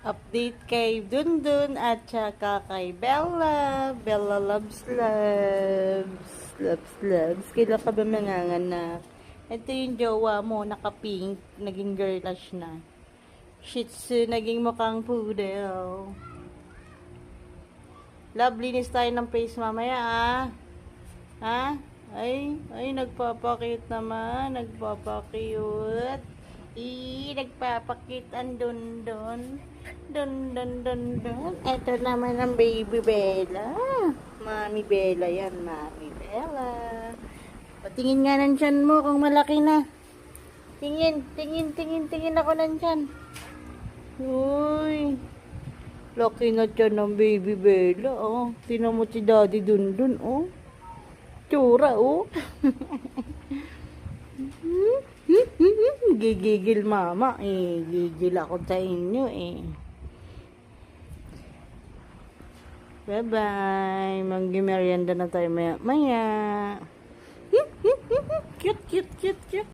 Update kay Dundun at saka kay Bella. Bella loves. Kailan ka ba manganganak? Ito yung jowa mo, naka-pink, naging girlish na. Shih Tzu, naging mukhang poodle. Loveliness tayo ng face mamaya, ah. Ha? Ay, nagpapakit naman. Nagpapakute. Nagpapakit ang dundon. Dun. Ito naman ang baby Bella. Mami Bella yan, Mami Bella. Patingin nga ng tiyan mo kung malaki na. Tingin ako ng tiyan. Uy. Laki na tiyan ng baby Bella, oh. Tingnan mo si Daddy Dundun, oh. Tsura, oh. Gigigil mama, eh. Gigil ako sa inyo, eh. Bye-bye. Mag-merienda na tayo maya. Cute.